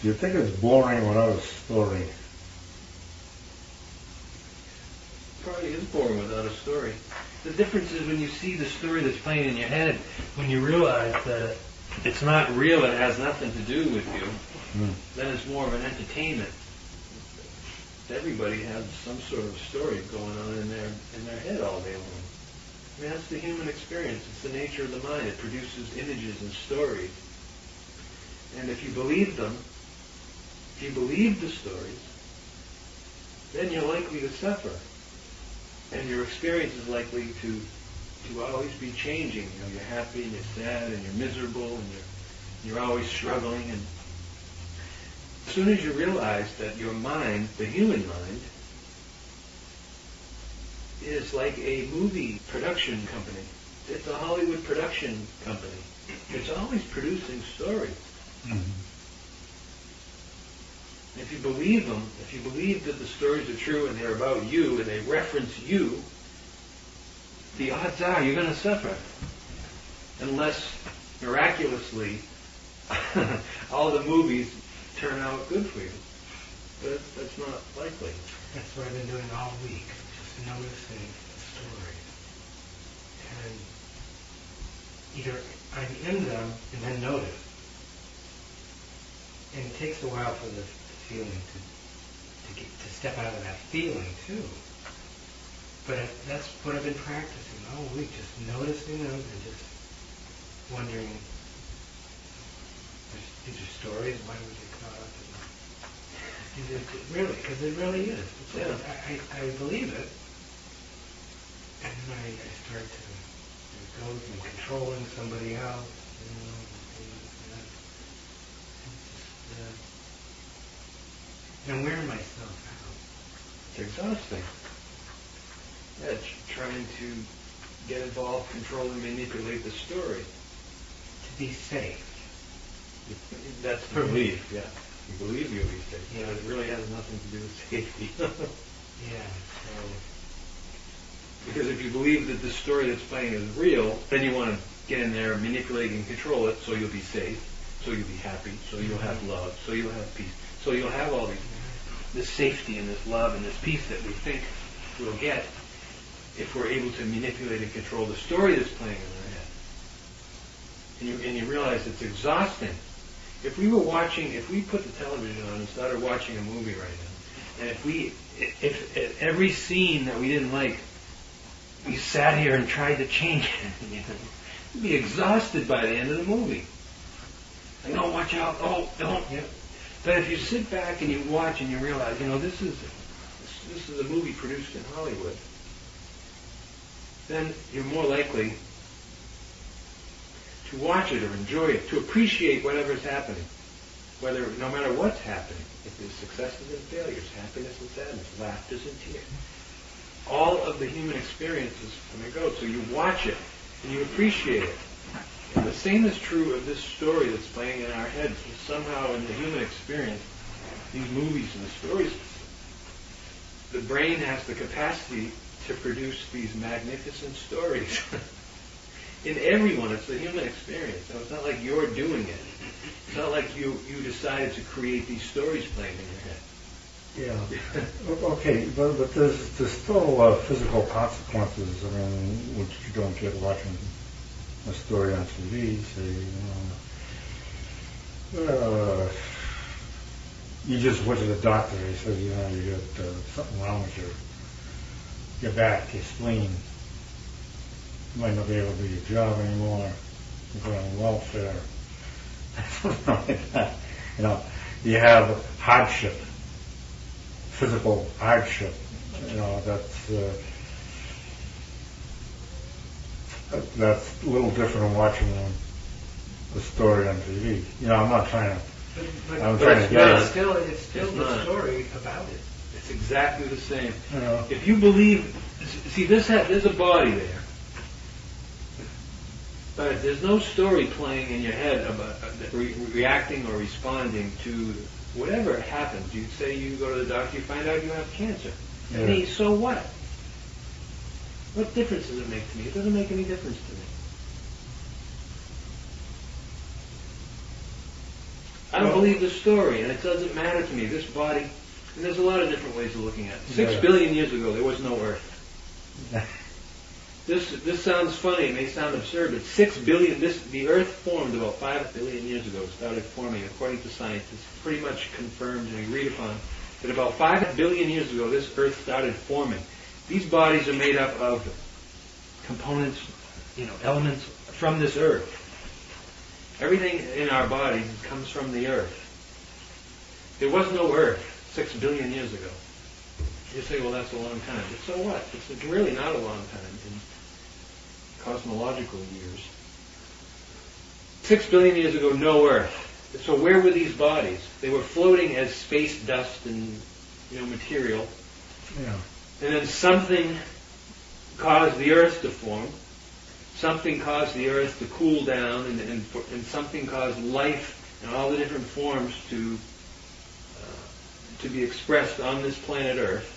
Do you think it's boring without a story? Probably is boring without a story. The difference is when you see the story that's playing in your head, when you realize that it's not real, it has nothing to do with you, then it's more of an entertainment. Everybody has some sort of story going on in their head all day long. I mean, that's the human experience. It's the nature of the mind. It produces images and stories. And if you believe them, if you believe the stories, then you're likely to suffer. And your experience is likely to always be changing. You know, you're happy and you're sad and you're miserable and you're always struggling. And as soon as you realize that your mind, the human mind, is like a movie production company. It's a Hollywood production company. It's always producing stories. Mm-hmm. If you believe them, if you believe that the stories are true and they're about you and they reference you, the odds are you're going to suffer. Unless, miraculously, all the movies turn out good for you. But that's not likely. That's what I've been doing all week, just noticing the stories. And either I'm in them and then notice. And it takes a while for the feeling to step out of that feeling too. But that's what I've been practicing all week, just noticing them and just wondering, these are stories, why would you caught up in them? Really, because it really is. Yeah. I believe it, and then I start to go from controlling somebody else, you know, and I'm wearing myself out. It's exhausting. Yeah, it's trying to get involved, control and manipulate the story. To be safe. That's the belief, yeah. You believe you'll be safe. Yeah, it really has nothing to do with safety. Yeah, so... Because if you believe that the story that's playing is real, then you want to get in there, manipulate and control it so you'll be safe, so you'll be happy, so you'll have love, so you'll have peace. So you'll have all this safety and this love and this peace that we think we'll get if we're able to manipulate and control the story that's playing in our head. And you realize it's exhausting. If we put the television on and started watching a movie right now, and if every scene that we didn't like, we sat here and tried to change it, you know, we'd be exhausted by the end of the movie. Like, oh, watch out, oh, don't. Yeah. But if you sit back and you watch and you realize, you know, this is a movie produced in Hollywood, then you're more likely to watch it or enjoy it, to appreciate whatever's happening, no matter what's happening. If there's successes and failures, happiness and sadness, laughters and tears. All of the human experiences come and go. So you watch it and you appreciate it. And the same is true of this story that's playing in our heads. Somehow in the human experience, these movies and the stories, the brain has the capacity to produce these magnificent stories. In everyone, it's the human experience. So it's not like you're doing it. It's not like you decided to create these stories playing in your head. Yeah. Okay, but there's still physical consequences. I mean, which you don't get watching a story on TV. Say, you just went to the doctor. He said, you know, you got something wrong with your back, your spleen. You might not be able to do your job anymore. You're going on welfare. Something like that. You know, you have hardship, physical hardship. You know, that's a little different than watching the story on TV. You know, I'm not trying to. It's still the story about it. It's exactly the same. You know. If you believe, see, there's a body there, but there's no story playing in your head about reacting or responding to whatever happens. You say you go to the doctor, you find out you have cancer. Yeah. I mean, so what? What difference does it make to me? It doesn't make any difference to me. I don't believe the story, and it doesn't matter to me. This body, and there's a lot of different ways of looking at it. 6 billion years ago, there was no Earth. This sounds funny, it may sound absurd, but 6 billion, the Earth formed about 5 billion years ago, started forming, according to scientists, pretty much confirmed and agreed upon, that about 5 billion years ago, this Earth started forming. These bodies are made up of components, elements from this Earth. Everything in our bodies comes from the Earth. There was no Earth 6 billion years ago. You say, well, that's a long time. But so what? It's really not a long time in cosmological years. 6 billion years ago, no Earth. So where were these bodies? They were floating as space dust and material. Yeah. And then something caused the Earth to form. Something caused the Earth to cool down, and something caused life and all the different forms to be expressed on this planet Earth.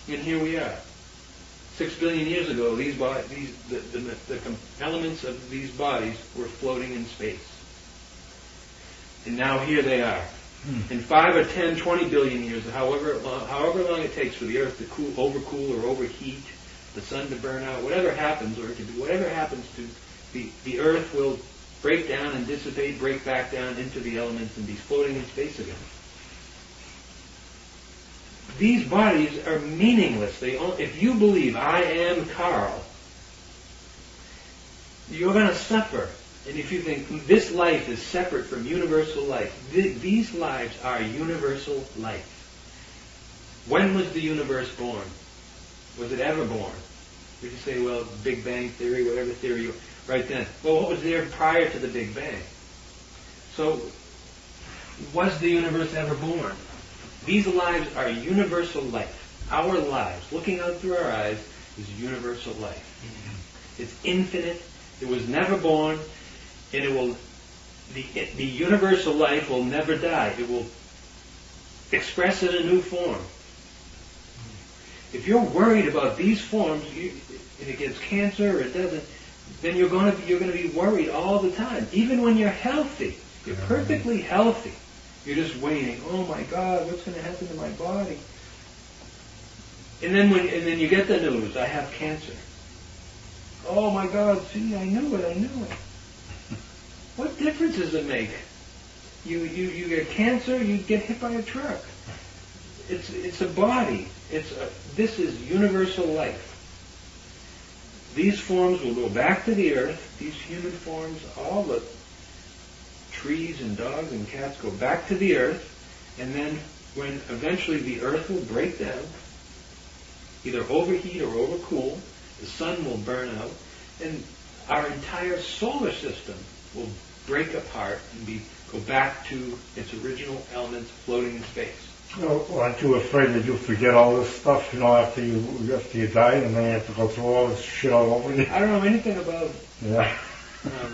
And here we are. 6 billion years ago, the elements of these bodies were floating in space. And now here they are. In 5 or 10, 20 billion years, however long it takes for the Earth to overcool or overheat, the sun to burn out, whatever happens to the Earth will break down and dissipate, break back down into the elements and be floating in space again. These bodies are meaningless. If you believe I am Carl, you're going to suffer. And if you think this life is separate from universal life, these lives are universal life. When was the universe born? Was it ever born? We could say, well, Big Bang Theory, whatever theory, right then. Well, what was there prior to the Big Bang? So, was the universe ever born? These lives are universal life. Our lives, looking out through our eyes, is universal life. It's infinite. It was never born, and the universal life will never die. It will express in a new form. If you're worried about these forms, and it gets cancer or it doesn't, then you're going to be worried all the time. Even when you're healthy, you're perfectly healthy. You're just waiting. Oh my God, what's going to happen to my body? And then you get the news, I have cancer. Oh my God, see, I knew it. What difference does it make? You get cancer, you get hit by a truck. It's a body. This is universal life. These forms will go back to the Earth. These human forms, all the trees and dogs and cats go back to the Earth, and then when eventually the Earth will break down, either overheat or overcool, the sun will burn out, and our entire solar system will break apart and go back to its original elements floating in space. Well, aren't you afraid that you'll forget all this stuff, after you die, and then you have to go through all this shit all over again? I don't know anything about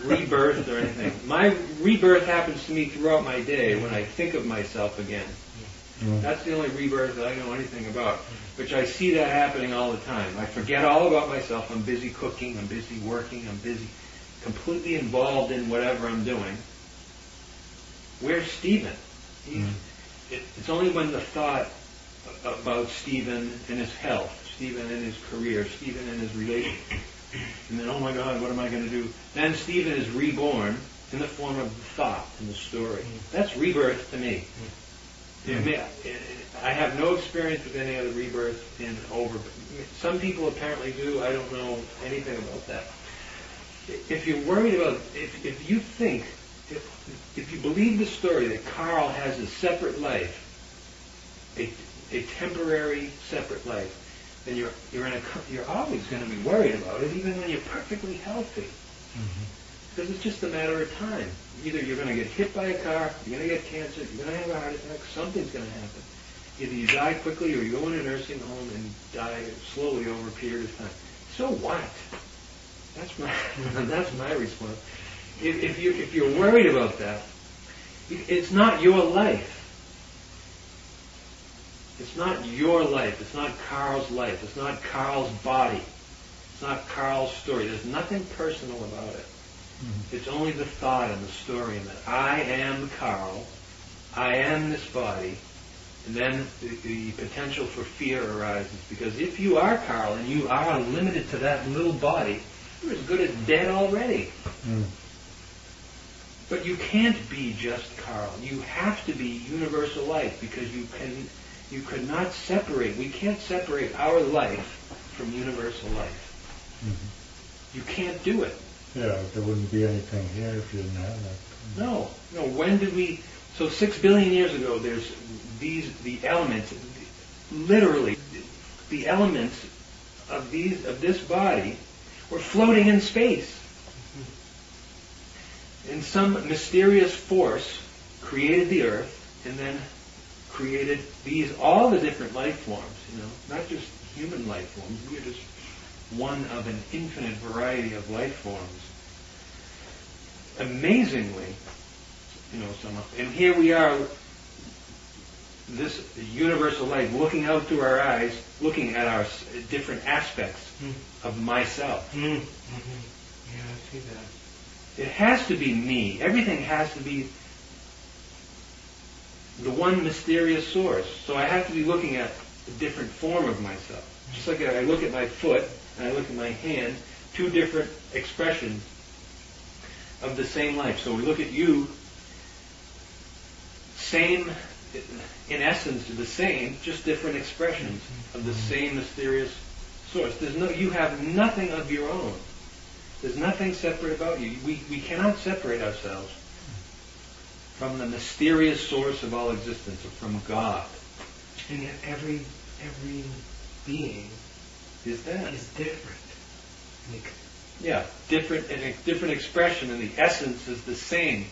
rebirth or anything. My rebirth happens to me throughout my day when I think of myself again. That's the only rebirth that I know anything about, which I see that happening all the time. I forget all about myself. I'm busy cooking, I'm busy working, I'm busy completely involved in whatever I'm doing. Where's Stephen? It's only when the thought about Stephen and his health, Stephen and his career, Stephen and his relationship, and then, oh my God, what am I going to do? Then Stephen is reborn in the form of the thought and the story. That's rebirth to me. I have no experience with any other rebirth some people apparently do. I don't know anything about that. If you're worried about, if you think, if you believe the story that Carl has a separate life, a temporary separate life, then you're always going to be worried about it, even when you're perfectly healthy. Because it's just a matter of time. Either you're going to get hit by a car, you're going to get cancer, you're going to have a heart attack, something's going to happen. Either you die quickly or you go in a nursing home and die slowly over a period of time. So what? That's my response. If you're worried about that, it's not your life. It's not your life. It's not Carl's life. It's not Carl's body. It's not Carl's story. There's nothing personal about it. It's only the thought and the story, and that I am Carl. I am this body, and then the potential for fear arises. Because if you are Carl and you are limited to that little body, you're as good as dead already. But you can't be just Carl. You have to be universal life, because you could not separate. We can't separate our life from universal life. You can't do it. Yeah, there wouldn't be anything here if you didn't have that. No. When did we? So 6 billion years ago, there's the elements, literally, the elements of this body were floating in space. And some mysterious force created the earth, and then created all the different life forms, not just human life forms. We are just one of an infinite variety of life forms. Amazingly, and here we are, this universal life, looking out through our eyes, looking at our different aspects of myself. Yeah, I see that. It has to be me. Everything has to be the one mysterious source. So I have to be looking at a different form of myself. Just like I look at my foot and I look at my hand, two different expressions of the same life. So we look at you, same, in essence, the same, just different expressions of the same mysterious source. You have nothing of your own. There's nothing separate about you. We cannot separate ourselves from the mysterious source of all existence, or from God. And yet every being is different. Different, and a different expression, and the essence is the same.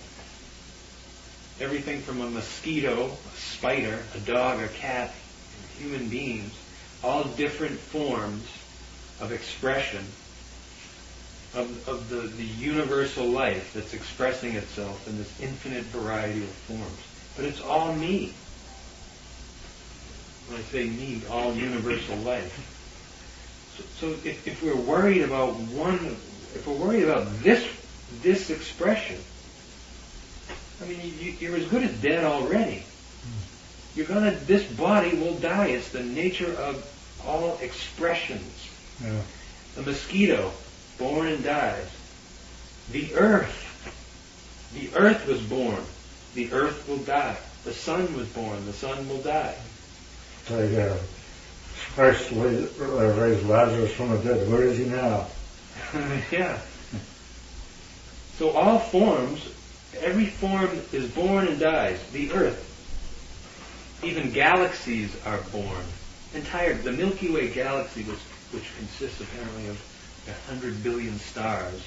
Everything from a mosquito, a spider, a dog, a cat, human beings, all different forms of expression of the universal life that's expressing itself in this infinite variety of forms. But it's all me. When I say me, all universal life. So if we're worried about this expression, I mean, you're as good as dead already. This body will die. It's the nature of all expressions. Yeah. The mosquito, born and dies. The earth was born. The earth will die. The sun was born. The sun will die. So Christ raised Lazarus from the dead. Where is he now? Yeah. So all forms, every form is born and dies. The earth. Even galaxies are born. The Milky Way galaxy, which consists apparently of 100 billion stars,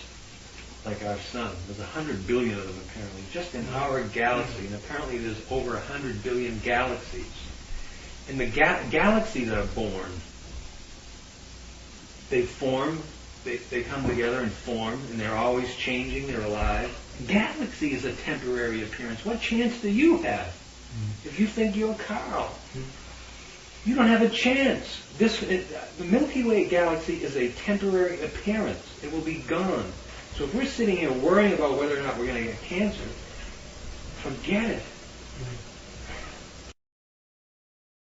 like our sun. There's 100 billion of them apparently, just in our galaxy. And apparently there's over 100 billion galaxies. And the galaxies are born. They form, they come together and form, and they're always changing, they're alive. Galaxy is a temporary appearance. What chance do you have if you think you're Carl? You don't have a chance. The Milky Way galaxy is a temporary appearance. It will be gone. So if we're sitting here worrying about whether or not we're going to get cancer, forget it.